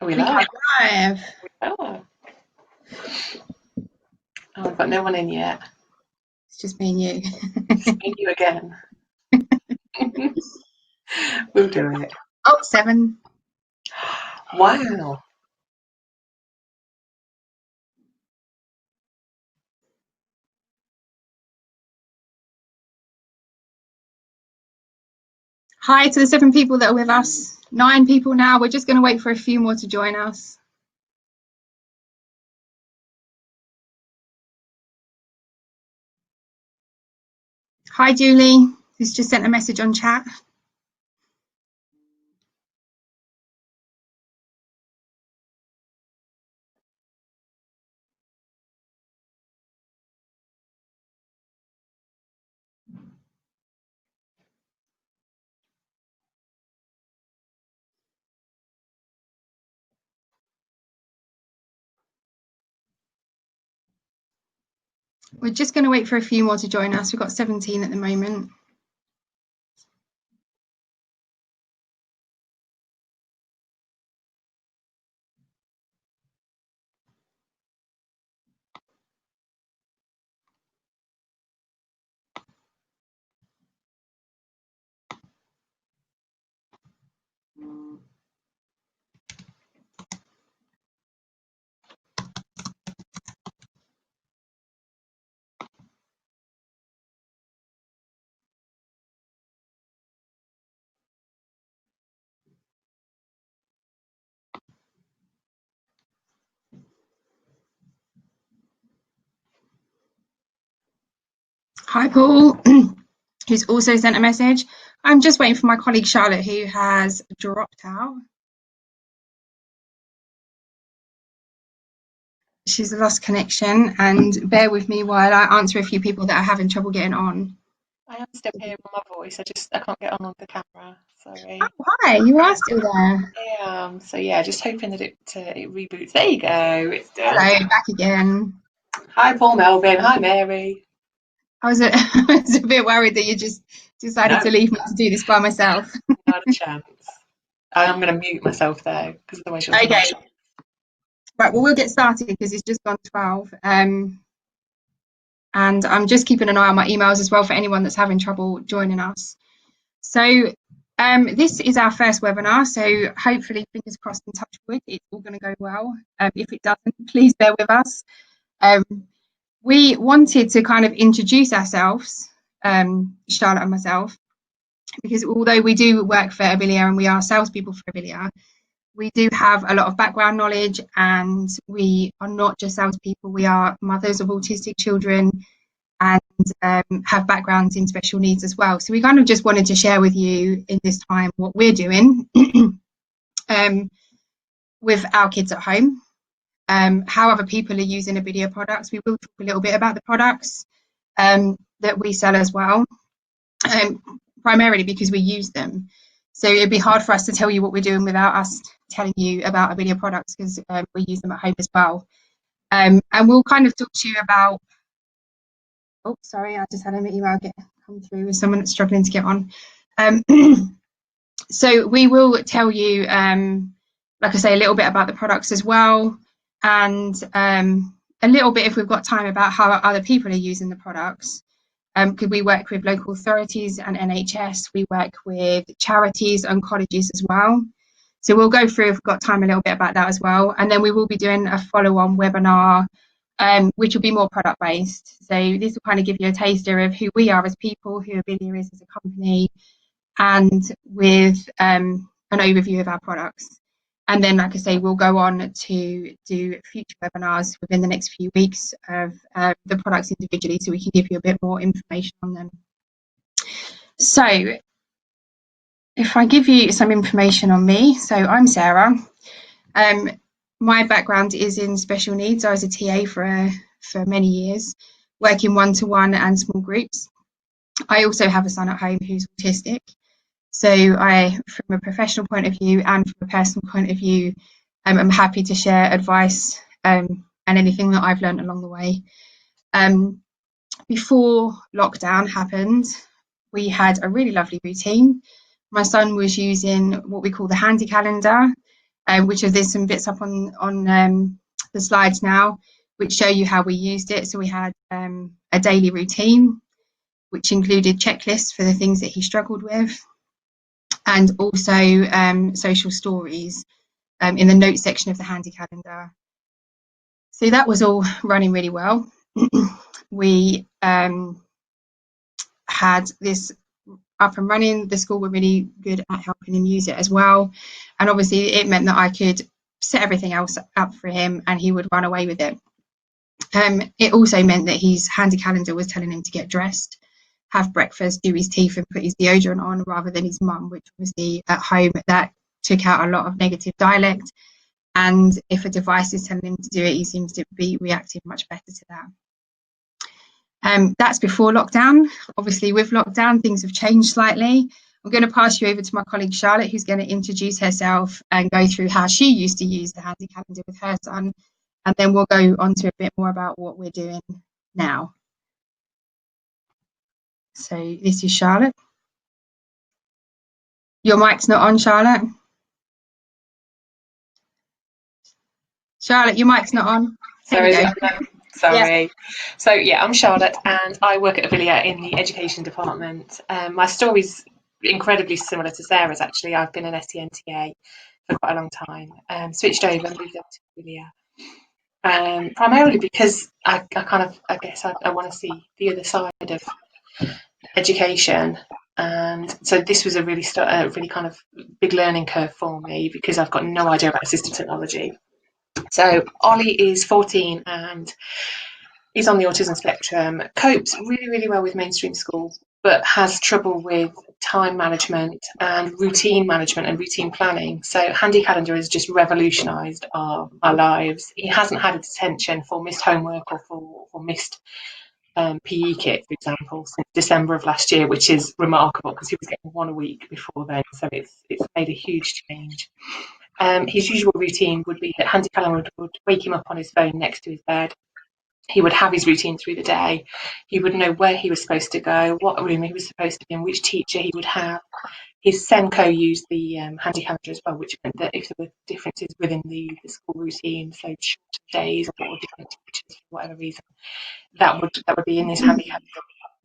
Are we We live? are live. Oh, I've got no one in yet. It's just me and you. Just me and you again. We'll do it. Oh, 7. Wow. Hi to the 7 people that are with us. 9 people now. We're just going to wait for a few more to join us. Hi, Julie, who's just sent a message on chat. We're just going to wait for a few more to join us. We've got 17 at the moment. Hi, Paul, who's also sent a message. I'm just waiting for my colleague Charlotte, who has dropped out. She's lost connection, and bear with me while I answer a few people that are having trouble getting on. I am still hearing my voice. I can't get on the camera. Sorry. Oh, hi, you are still there. So yeah, just hoping that it reboots. There you go. It's done. Hello, back again. Hi, Paul Melvin. Hi, Mary. I was a bit worried that you just decided to leave me to do this by myself. Not a chance. I'm going to mute myself though, because otherwise you'll. Okay. Right, well, we'll get started because it's just gone 12. And I'm just keeping an eye on my emails as well for anyone that's having trouble joining us. So this is our first webinar, so hopefully, fingers crossed and touch wood, it's all going to go well. If it doesn't, please bear with us. We wanted to kind of introduce ourselves, Charlotte and myself, because although we do work for Abilia and we are salespeople for Abilia, we do have a lot of background knowledge, and we are not just salespeople, we are mothers of autistic children and have backgrounds in special needs as well. So we kind of just wanted to share with you in this time what we're doing with our kids at home, how other people are using Abilia products. We will talk a little bit about the products that we sell as well, primarily because we use them. So it'd be hard for us to tell you what we're doing without us telling you about Abilia products, because we use them at home as well. And we'll kind of talk to you about, oh, sorry, I just had an email come through with someone that's struggling to get on. So we will tell you, like I say, a little bit about the products as well, and a little bit, if we've got time, about how other people are using the products. Because we work with local authorities and NHS, we work with charities and colleges as well. So we'll go through, if we've got time, a little bit about that as well. And then we will be doing a follow-on webinar, which will be more product-based. So this will kind of give you a taster of who we are as people, who Abilia is as a company, and with an overview of our products. And then, like I say, we'll go on to do future webinars within the next few weeks of the products individually, so we can give you a bit more information on them. So if I give you some information on me, so I'm Sarah. My background is in special needs. I was a TA for many years, working one-to-one and small groups. I also have a son at home who's autistic. So I, from a professional point of view and from a personal point of view, I'm happy to share advice and anything that I've learned along the way. Before lockdown happened, we had a really lovely routine. My son was using what we call the handy calendar, which there's some bits up on the slides now, which show you how we used it. So we had a daily routine, which included checklists for the things that he struggled with, and also social stories in the notes section of the handy calendar. So that was all running really well. We had this up and running. The school were really good at helping him use it as well. And obviously it meant that I could set everything else up for him and he would run away with it. It also meant that his handy calendar was telling him to get dressed, have breakfast, do his teeth and put his deodorant on, rather than his mum, which obviously at home that took out a lot of negative dialect. And if a device is telling him to do it, he seems to be reacting much better to that. That's before lockdown. Obviously, with lockdown, things have changed slightly. I'm going to pass you over to my colleague Charlotte, who's going to introduce herself and go through how she used to use the handy calendar with her son. And then we'll go on to a bit more about what we're doing now. So this is Charlotte. Your mic's not on, Charlotte. Charlotte, your mic's not on. Sorry. Yeah. So yeah, I'm Charlotte and I work at Abilia in the education department. My story's incredibly similar to Sarah's actually. I've been an SEN TA for quite a long time, switched over and moved up to Abilia. Primarily because I want to see the other side of education, and so this was a really kind of big learning curve for me because I've got no idea about assistive technology. So Ollie is 14 and he's on the autism spectrum, copes really, really well with mainstream school, but has trouble with time management and routine planning. So Handy Calendar has just revolutionised our lives. He hasn't had a detention for missed homework or for missed PE kit, for example, since December of last year, which is remarkable because he was getting one a week before then. So it's made a huge change. His usual routine would be that Handy Calendar would wake him up on his phone next to his bed. He would have his routine through the day. He would know where he was supposed to go, what room he was supposed to be in, which teacher he would have. His Senko used the Handy Calendar as well, which meant that if there were differences within the school routine, so shorter days or different teachers for whatever reason, that would be in his Handy Calendar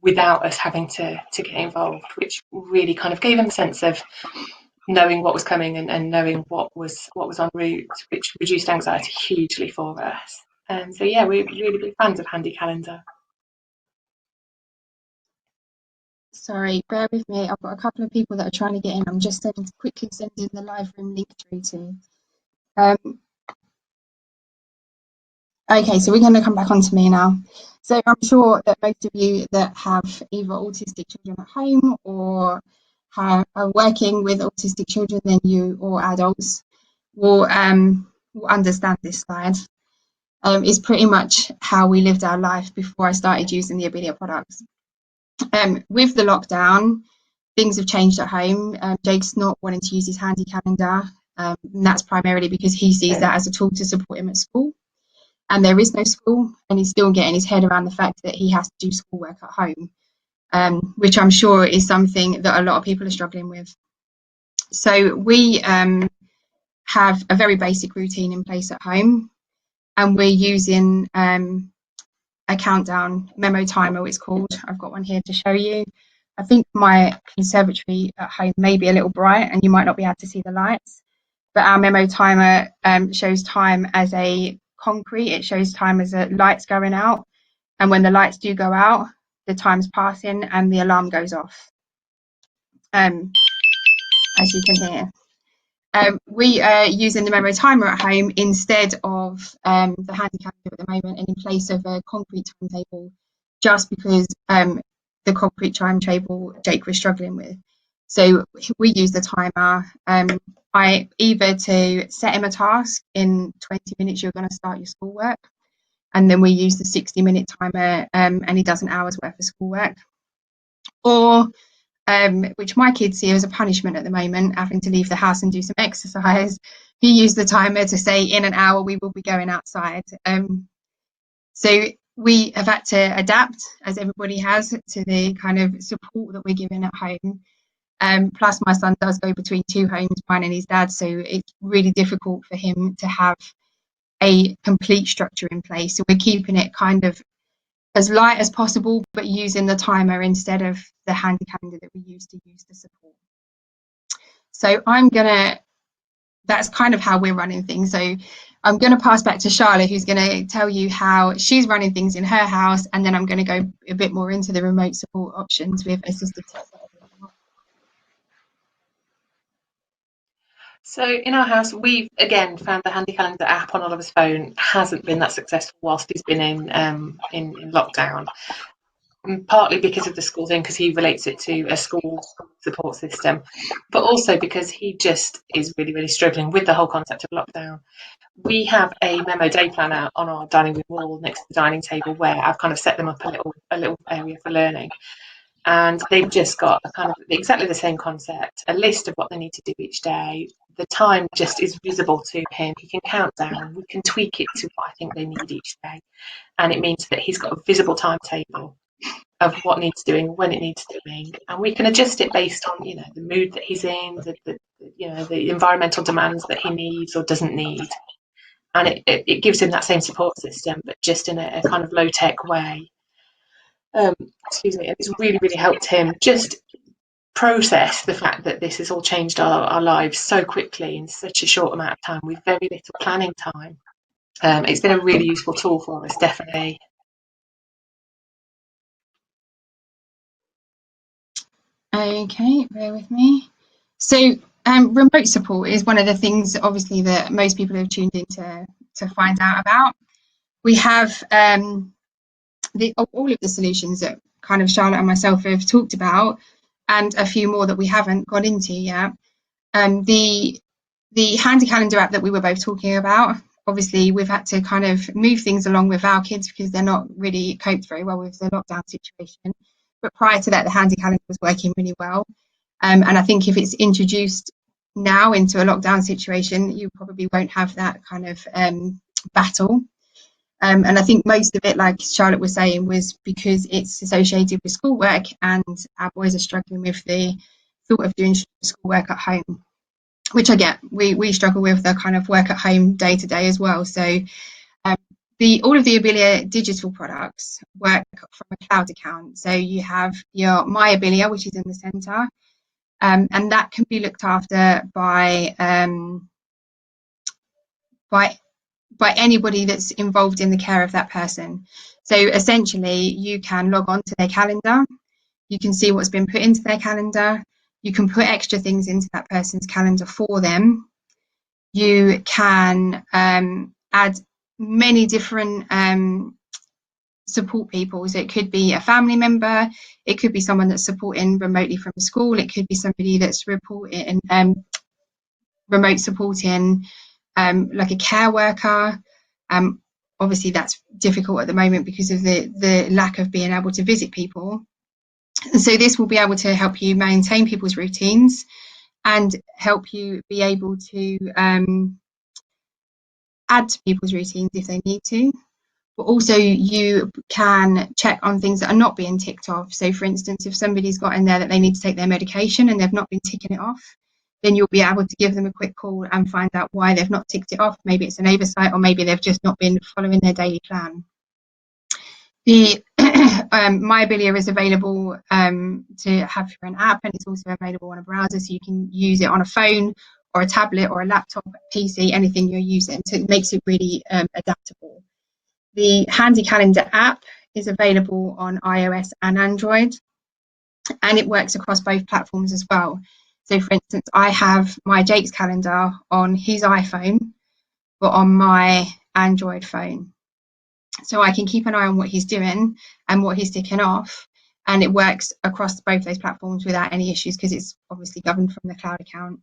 without us having to get involved, which really kind of gave him a sense of knowing what was coming and knowing what was en route, which reduced anxiety hugely for us. So yeah, we're really big fans of Handy Calendar. Sorry, bear with me. I've got a couple of people that are trying to get in. I'm just quickly sending the live room link through to. Okay, so we're going to come back on to me now. So I'm sure that most of you that have either autistic children at home or are working with autistic children than you or adults will understand this slide. It's pretty much how we lived our life before I started using the Abilia products. With the lockdown, things have changed at home. Jake's not wanting to use his handy calendar, and that's primarily because he sees that as a tool to support him at school. And there is no school, and he's still getting his head around the fact that he has to do schoolwork at home, which I'm sure is something that a lot of people are struggling with. So we have a very basic routine in place at home, and we're using a countdown memo timer, it's called. I've got one here to show you. I think my conservatory at home may be a little bright and you might not be able to see the lights, but our memo timer shows time as a concrete. It shows time as a lights going out, and when the lights do go out, the time's passing and the alarm goes off, as you can hear. We are using the memo timer at home instead of the handy calendar at the moment, and in place of a concrete timetable, just because the concrete timetable Jake was struggling with. So we use the timer. I either to set him a task in 20 minutes, you're going to start your schoolwork, and then we use the 60-minute timer, and he does an hour's worth of schoolwork, or which my kids see as a punishment at the moment, having to leave the house and do some exercise. He used the timer to say in an hour we will be going outside. So we have had to adapt, as everybody has, to the kind of support that we're given at home. Plus my son does go between two homes, mine and his dad, so it's really difficult for him to have a complete structure in place. So we're keeping it kind of as light as possible, but using the timer instead of the handy calendar that we used to use to support. So that's kind of how we're running things. So I'm going to pass back to Charlotte, who's going to tell you how she's running things in her house, and then I'm going to go a bit more into the remote support options with assisted technology. So in our house, we've again found the handy calendar app on Oliver's phone hasn't been that successful whilst he's been in lockdown. Partly because of the school thing, because he relates it to a school support system, but also because he just is really, really struggling with the whole concept of lockdown. We have a memo day planner on our dining room wall next to the dining table where I've kind of set them up a little area for learning. And they've just got a kind of exactly the same concept, a list of what they need to do each day. The time just is visible to him. He can count down. We can tweak it to what I think they need each day. And it means that he's got a visible timetable of what needs doing, when it needs doing, and we can adjust it based on the mood that he's in, the environmental demands that he needs or doesn't need, and it gives him that same support system, but just in a kind of low tech way. Excuse me, and it's really, really helped him just process the fact that this has all changed our lives so quickly in such a short amount of time with very little planning time. It's been a really useful tool for us, definitely. Okay, bear with me. So remote support is one of the things, obviously, that most people have tuned in to find out about. We have all of the solutions that kind of Charlotte and myself have talked about, and a few more that we haven't got into yet. The handy calendar app that we were both talking about, obviously we've had to kind of move things along with our kids because they're not really coped very well with the lockdown situation. But prior to that, the handy calendar was working really well. And I think if it's introduced now into a lockdown situation, you probably won't have that kind of battle. And I think most of it, like Charlotte was saying, was because it's associated with schoolwork, and our boys are struggling with the thought of doing schoolwork at home, which I get. We struggle with the kind of work at home day to day as well. So all of the Abilia digital products work from a cloud account. So you have your My Abilia, which is in the centre, and that can be looked after by anybody that's involved in the care of that person. So essentially, you can log on to their calendar, you can see what's been put into their calendar, you can put extra things into that person's calendar for them. You can add many different support people. So it could be a family member, it could be someone that's supporting remotely from school, it could be somebody that's reporting remote supporting like a care worker. Obviously that's difficult at the moment because of the lack of being able to visit people. And so this will be able to help you maintain people's routines and help you be able to add to people's routines if they need to. But also you can check on things that are not being ticked off. So for instance, if somebody's got in there that they need to take their medication and they've not been ticking it off, then you'll be able to give them a quick call and find out why they've not ticked it off. Maybe it's an oversight, or maybe they've just not been following their daily plan. The My Abilia is available to have for an app, and it's also available on a browser, so you can use it on a phone or a tablet or a laptop, PC, anything you're using. So it makes it really adaptable. The Handy Calendar app is available on iOS and Android, and it works across both platforms as well. So for instance, I have my Jake's calendar on his iPhone, but on my Android phone. So I can keep an eye on what he's doing and what he's ticking off, and it works across both those platforms without any issues because it's obviously governed from the cloud account.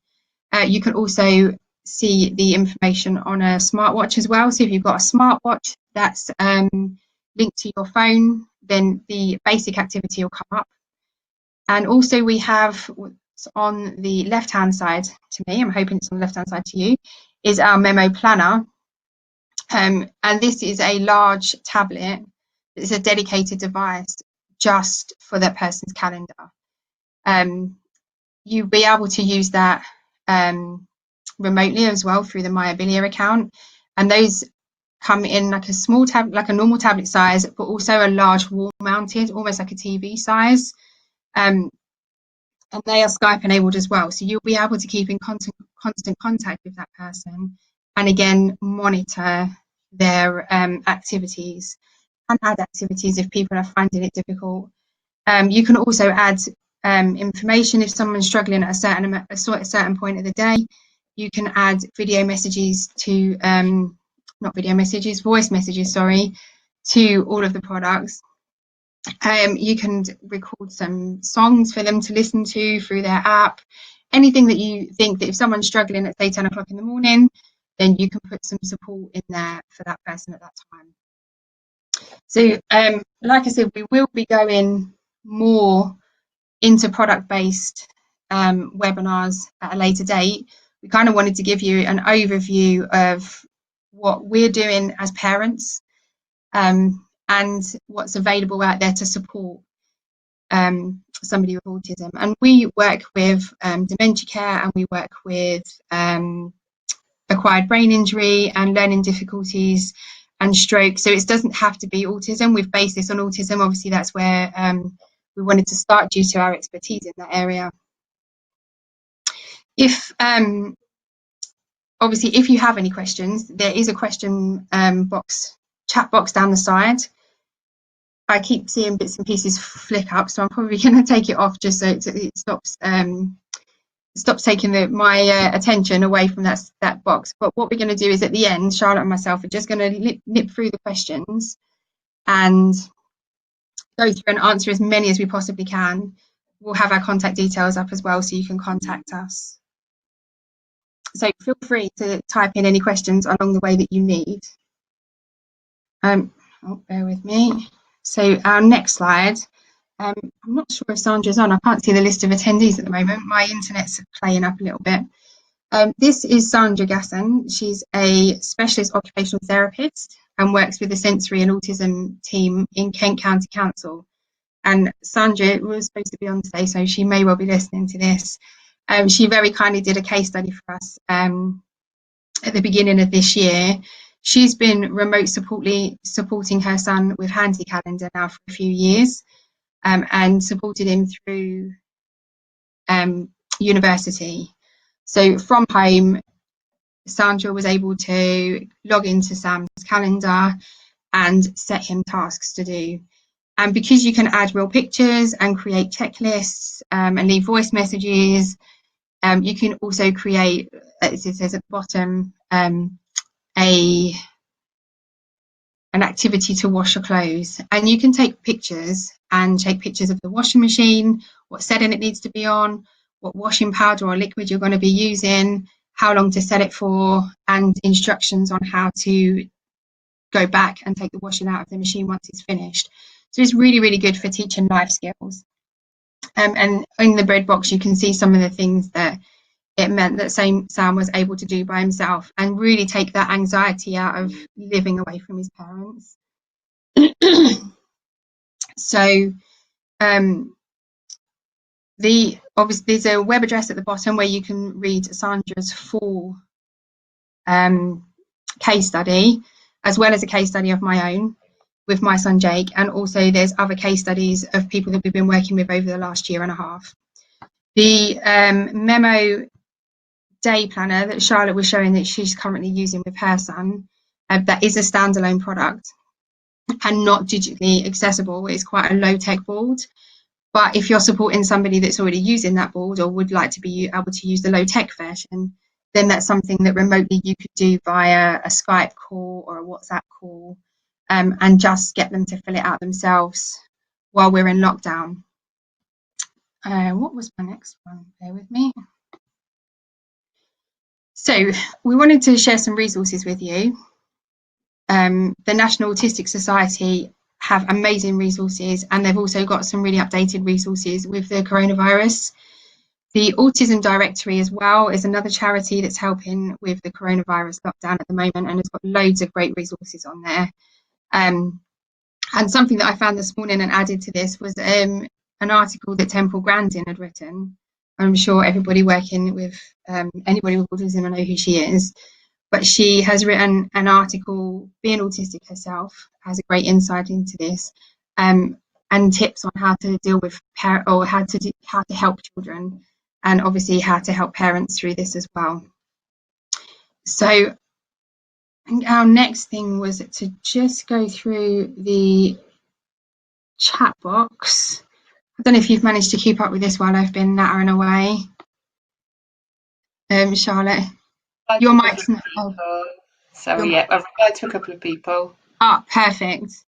You can also see the information on a smartwatch as well. So if you've got a smartwatch that's linked to your phone, then the basic activity will come up. And also we have on the left-hand side to me, I'm hoping it's on the left-hand side to you, is our memo planner. And this is a large tablet. It's a dedicated device just for that person's calendar. you'll be able to use that remotely as well through the My Abilia account, and those come in like a small tab, like a normal tablet size, but also a large wall mounted, almost like a TV size. And they are Skype enabled as well, so you'll be able to keep in constant contact with that person, and again monitor their activities and add activities if people are finding it difficult. You can also add information if someone's struggling at a certain point of the day. You can add video messages to not video messages, voice messages, sorry, to all of the products. You can record some songs for them to listen to through their app. Anything that you think that if someone's struggling at say 10 o'clock in the morning, then you can put some support in there for that person at that time. So like I said, we will be going more into product-based webinars at a later date. We kind of wanted to give you an overview of what we're doing as parents and what's available out there to support somebody with autism. And we work with dementia care, and we work with acquired brain injury and learning difficulties and stroke. So it doesn't have to be autism. We've based this on autism. Obviously, that's where we wanted to start due to our expertise in that area. If obviously, if you have any questions, there is a question chat box down the side. I keep seeing bits and pieces flick up, so I'm probably going to take it off just so it stops taking my attention away from that box. But what we're going to do is at the end, Charlotte and myself are just going to nip through the questions and go through and answer as many as we possibly can. We'll have our contact details up as well, so you can contact us. So feel free to type in any questions along the way that you need. Oh, bear with me. So our next slide, I'm not sure if Sandra's on. I can't see the list of attendees at the moment. My internet's playing up a little bit. This is Sandra Gasson. She's a specialist occupational therapist and works with the sensory and autism team in Kent County Council. And Sandra was supposed to be on today, so she may well be listening to this. She very kindly did a case study for us at the beginning of this year. She's been remote supporting her son with Handy Calendar now for a few years, and supported him through university. So from home, Sandra was able to log into Sam's calendar and set him tasks to do. And because you can add real pictures and create checklists and leave voice messages, you can also create, as it says at the bottom, an activity to wash your clothes. And you can take pictures of the washing machine, what setting it needs to be on, what washing powder or liquid you're going to be using, how long to set it for, and instructions on how to go back and take the washing out of the machine once it's finished. So it's really, really good for teaching life skills. And in the bread box, you can see some of the things that it meant that Sam was able to do by himself and really take that anxiety out of living away from his parents. So obviously there's a web address at the bottom where you can read Sandra's full case study, as well as a case study of my own with my son Jake, and also there's other case studies of people that we've been working with over the last year and a half. The memo day planner that Charlotte was showing that she's currently using with her son, that is a standalone product and not digitally accessible. It's quite a low-tech board, but if you're supporting somebody that's already using that board or would like to be able to use the low-tech version, then that's something that remotely you could do via a Skype call or a WhatsApp call, and just get them to fill it out themselves while we're in lockdown. What was my next one? Bear with me. So we wanted to share some resources with you. The National Autistic Society have amazing resources, and they've also got some really updated resources with the coronavirus. The Autism Directory as well is another charity that's helping with the coronavirus lockdown at the moment, and it's got loads of great resources on there. And something that I found this morning and added to this was an article that Temple Grandin had written I'm sure everybody working with anybody with autism will know who she is. But she has written an article, being autistic herself, has a great insight into this, and tips on how to deal with how to help children, and obviously how to help parents through this as well. So our next thing was to just go through the chat box. I don't know if you've managed to keep up with this while I've been nattering away. Charlotte, your mic's not. Sorry, yeah, I've replied to a couple of people. Perfect.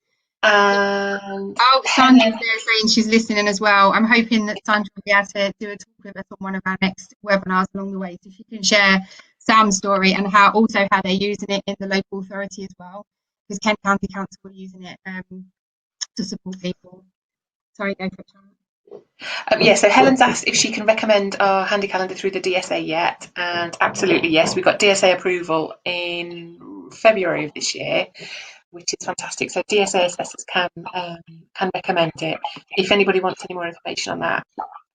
And Sandra's there saying she's listening as well. I'm hoping that Sandra will be able to do a talk with us on one of our next webinars along the way, so she can share Sam's story and how they're using it in the local authority as well, because Kent County Council are using it to support people. Sorry, go for it, Charlotte. Yeah, so Helen's asked if she can recommend our handy calendar through the DSA yet, and absolutely yes, we got DSA approval in February of this year, which is fantastic. So DSA assessors can recommend it. If anybody wants any more information on that,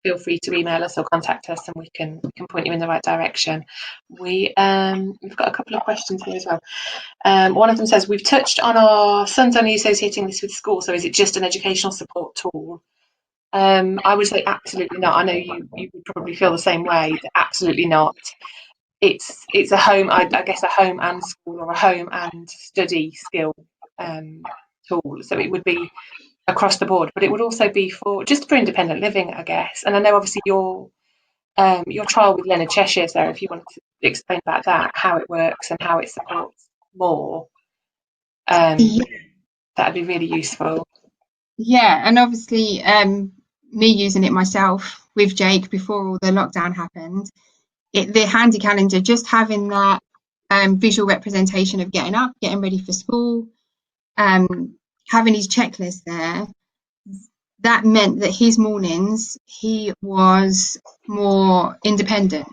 feel free to email us or contact us, and we can point you in the right direction. We've got a couple of questions here as well. One of them says, we've touched on our sons only associating this with school, so is it just an educational support tool? I would say absolutely not. I know you would probably feel the same way. Absolutely not. It's a home, I guess, a home and school, or a home and study skill tool. So it would be across the board, but it would also be for independent living, I guess. And I know obviously your trial with Leonard Cheshire, Sarah, if you wanted to explain about that, how it works and how it supports more, that'd be really useful. Yeah, and obviously me using it myself with Jake before all the lockdown happened, the handy calendar, just having that visual representation of getting up, getting ready for school, having his checklist there, that meant that his mornings he was more independent.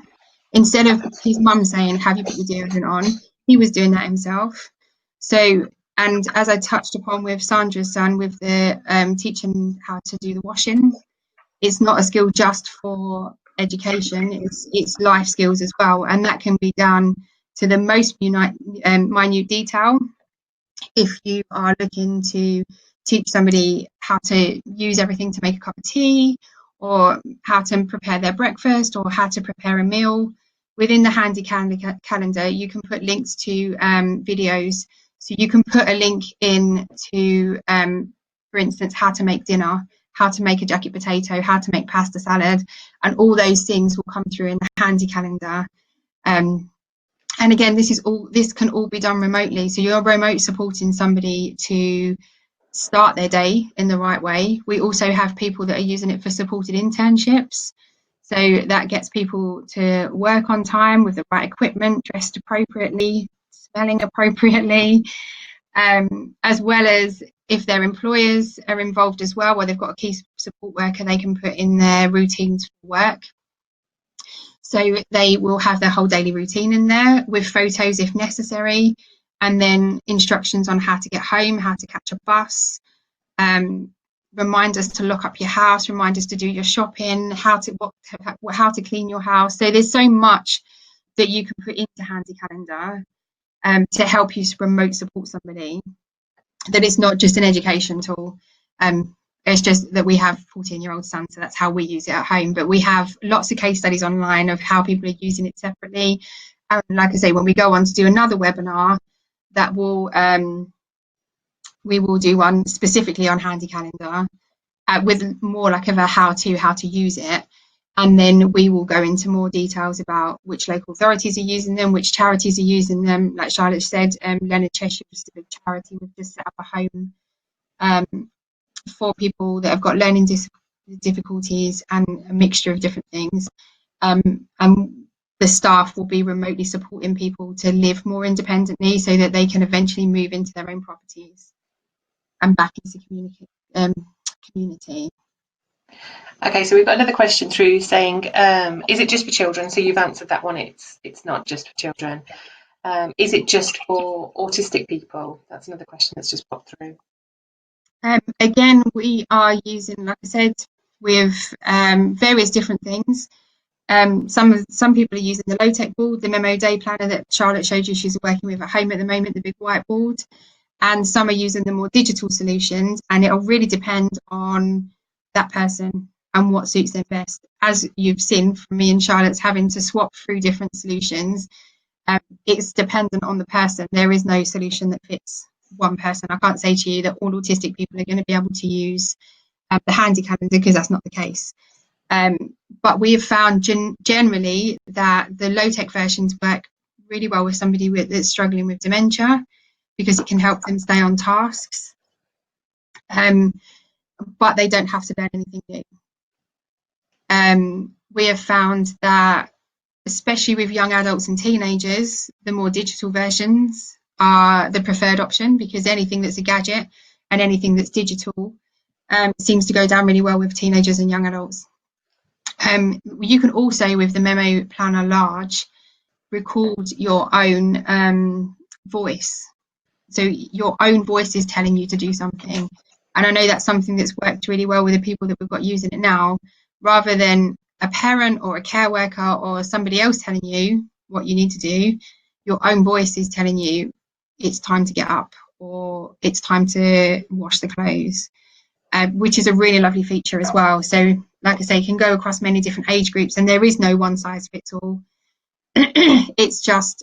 Instead of his mum saying, have you put your deodorant on, he was doing that himself. So, and as I touched upon with Sandra's son, with the teaching how to do the washing, it's not a skill just for education, it's life skills as well, and that can be done to the most minute detail. If you are looking to teach somebody how to use everything to make a cup of tea, or how to prepare their breakfast, or how to prepare a meal, within the handy calendar you can put links to videos. So you can put a link in to for instance, how to make dinner, how to make a jacket potato, how to make pasta salad, and all those things will come through in the handy calendar. And again, this can all be done remotely. So you're remote supporting somebody to start their day in the right way. We also have people that are using it for supported internships. So that gets people to work on time with the right equipment, dressed appropriately, smelling appropriately, as well as if their employers are involved as well, where they've got a key support worker, they can put in their routines for work. So they will have their whole daily routine in there with photos if necessary, and then instructions on how to get home, how to catch a bus, reminders to lock up your house, reminders to do your shopping, how to clean your house. So there's so much that you can put into Handy Calendar to help you remote support somebody, that it's not just an education tool. It's just that we have 14-year-old sons, so that's how we use it at home. But we have lots of case studies online of how people are using it separately. And like I say, when we go on to do another webinar, that will we will do one specifically on Handy Calendar with more like of a how to use it. And then we will go into more details about which local authorities are using them, which charities are using them. Like Charlotte said, Leonard Cheshire is a big charity. We've just set up a home for people that have got learning difficulties and a mixture of different things. And the staff will be remotely supporting people to live more independently so that they can eventually move into their own properties and back into community. Okay, so we've got another question through saying, is it just for children? So you've answered that one, it's not just for children. Is it just for autistic people? That's another question that's just popped through. Again, we are using, like I said, with various different things. Some people are using the low-tech board, the memo day planner that Charlotte showed you she's working with at home at the moment, the big whiteboard, and some are using the more digital solutions, and it'll really depend on that person and what suits them best. As you've seen from me and Charlotte's having to swap through different solutions, it's dependent on the person. There is no solution that fits one person. I can't say to you that all autistic people are going to be able to use the handy calendar, because that's not the case. But we have found generally that the low-tech versions work really well with somebody that's struggling with dementia, because it can help them stay on tasks, but they don't have to learn anything new. We have found that, especially with young adults and teenagers, the more digital versions are the preferred option, because anything that's a gadget and anything that's digital seems to go down really well with teenagers and young adults. You can also, with the Memo Planner Large, record your own voice. So your own voice is telling you to do something. And I know that's something that's worked really well with the people that we've got using it now. Rather than a parent or a care worker or somebody else telling you what you need to do, your own voice is telling you it's time to get up, or it's time to wash the clothes, which is a really lovely feature as well. So, like I say, it can go across many different age groups, and there is no one size fits all. It's just,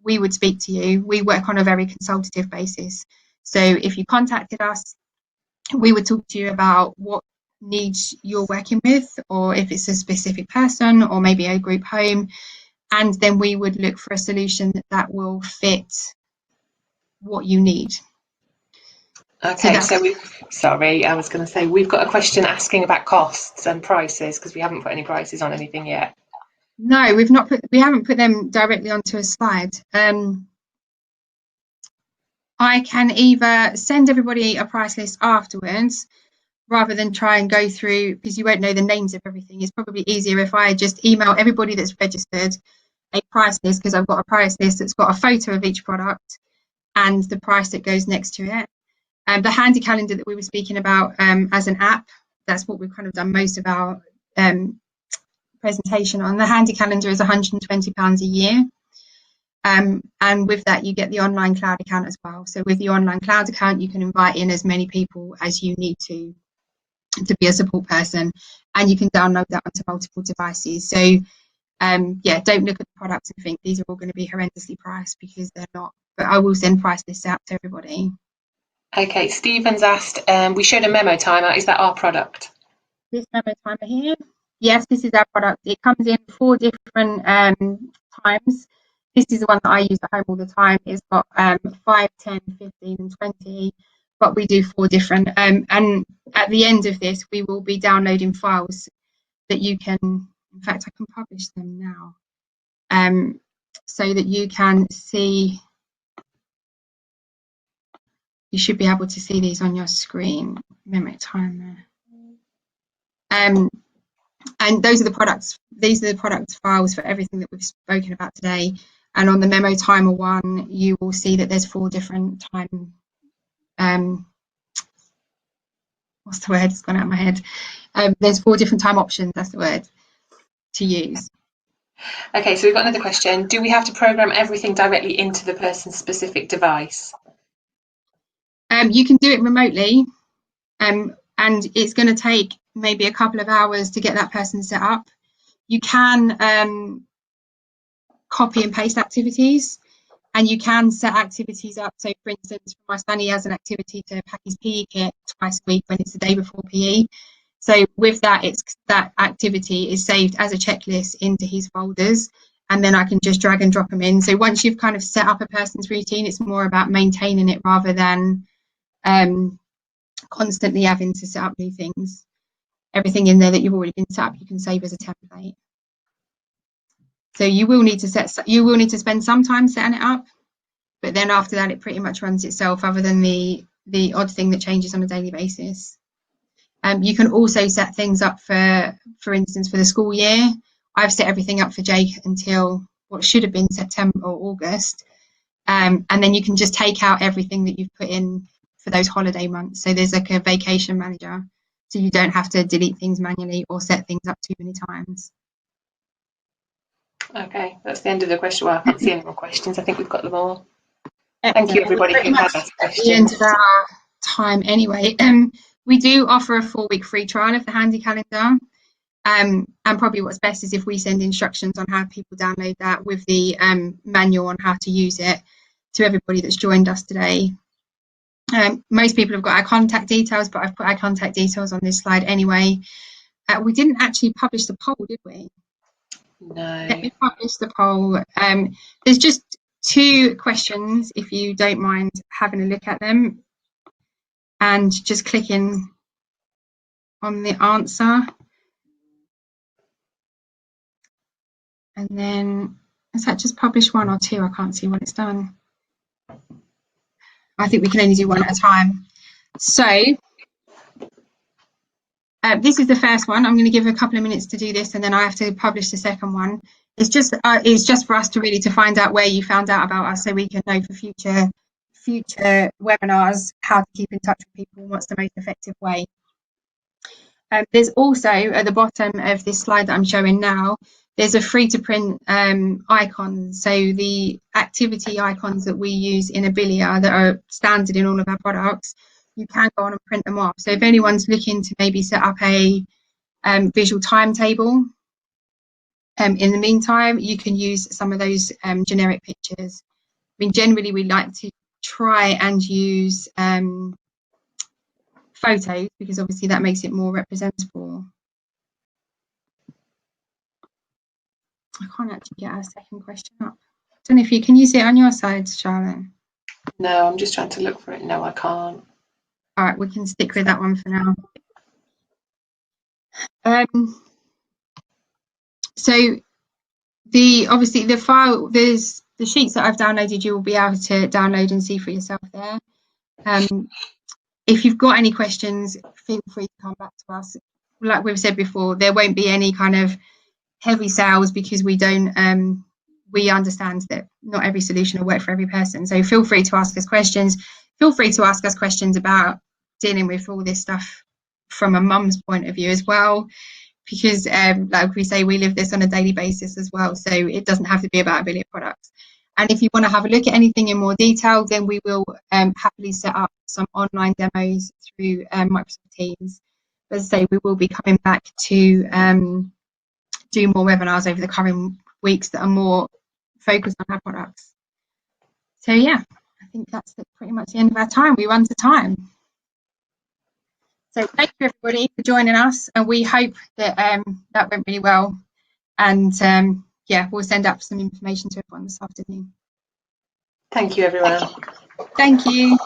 we would speak to you. We work on a very consultative basis. So if you contacted us, we would talk to you about what needs you're working with, or if it's a specific person or maybe a group home, and then we would look for a solution that will fit what you need. Okay, so sorry, I was going to say, we've got a question asking about costs and prices, because we haven't put any prices on anything yet. No, we haven't put them directly onto a slide. I can either send everybody a price list afterwards, rather than try and go through, because you won't know the names of everything. It's probably easier if I just email everybody that's registered a price list, because I've got a price list that's got a photo of each product and the price that goes next to it. The handy calendar that we were speaking about as an app, that's what we've kind of done most of our presentation on. The handy calendar is £120 a year. And with that, you get the online cloud account as well. So with the online cloud account, you can invite in as many people as you need to be a support person, and you can download that onto multiple devices. So yeah, don't look at the products and think these are all going to be horrendously priced, because they're not. But I will send price lists out to everybody. Okay, Stephen's asked, we showed a memo timer. Is that our product? This memo timer here, yes, this is our product. It comes in 4 different times. This is the one that I use at home all the time. It's got 5, 10, 15 and 20, but we do 4 different. And at the end of this, we will be downloading files that you can, in fact, I can publish them now, so that you can see. You should be able to see these on your screen. Memo timer. And those are the products. These are the product files for everything that we've spoken about today. And on the memo timer one, you will see that there's 4 different time. What's the word? It's gone out of my head. There's 4 different time options. That's the word to use. Okay, so we've got another question. Do we have to program everything directly into the person's specific device? You can do it remotely, and it's going to take maybe a couple of hours to get that person set up. You can copy and paste activities, and you can set activities up. So for instance, my son, he has an activity to pack his PE kit twice a week when it's the day before PE. So with that, that activity is saved as a checklist into his folders, and then I can just drag and drop them in. So once you've kind of set up a person's routine, it's more about maintaining it rather than constantly having to set up new things. Everything in there that you've already been set up, you can save as a template. So you will need to spend some time setting it up, but then after that, it pretty much runs itself, other than the odd thing that changes on a daily basis. You can also set things up for instance, for the school year. I've set everything up for Jake until what should have been September or August. And then you can just take out everything that you've put in for those holiday months. So there's like a vacation manager, so you don't have to delete things manually or set things up too many times. Okay, that's the end of the question. Well, I can't see any more questions. I think we've got them all. Thank Excellent. you, Well, we're everybody pretty who much has asked at the end questions. of our time anyway. We do offer a 4-week free trial of the Handy Calendar. And probably what's best is if we send instructions on how people download that with the manual on how to use it to everybody that's joined us today. Most people have got our contact details, but I've put our contact details on this slide anyway. We didn't actually publish the poll, did we? No. Let me publish the poll. There's just 2 questions, if you don't mind having a look at them and just clicking on the answer. And then, is that just publish 1 or 2? I can't see what it's done. I think we can only do 1 at a time. So this is the first one. I'm going to give a couple of minutes to do this, and then I have to publish the second one. It's just for us to really to find out where you found out about us, so we can know for future webinars how to keep in touch with people and what's the most effective way. There's also at the bottom of this slide that I'm showing now, there's a free to print icon. So the activity icons that we use in Abilia that are standard in all of our products, you can go on and print them off. So if anyone's looking to maybe set up a visual timetable, in the meantime, you can use some of those generic pictures. I mean, generally we like to try and use photos because obviously that makes it more representable. I can't actually get our second question up. I don't know if you can see it on your side, Charlotte? No, I'm just trying to look for it. No, I can't. All right, we can stick with that one for now. So obviously the file, there's the sheets that I've downloaded, you will be able to download and see for yourself there. If you've got any questions, feel free to come back to us. Like we've said before, there won't be any kind of heavy sales because we don't we understand that not every solution will work for every person. So feel free to ask us questions. Feel free to ask us questions about dealing with all this stuff from a mum's point of view as well, because like we say, we live this on a daily basis as well. So it doesn't have to be about Abilia products. And if you want to have a look at anything in more detail, then we will happily set up some online demos through Microsoft Teams. As I say, we will be coming back to do more webinars over the coming weeks that are more focused on our products. So yeah, I think that's pretty much the end of our time. We run to time. So thank you everybody for joining us, and we hope that that went really well. And yeah, we'll send up some information to everyone this afternoon. Thank you, everyone. Thank you.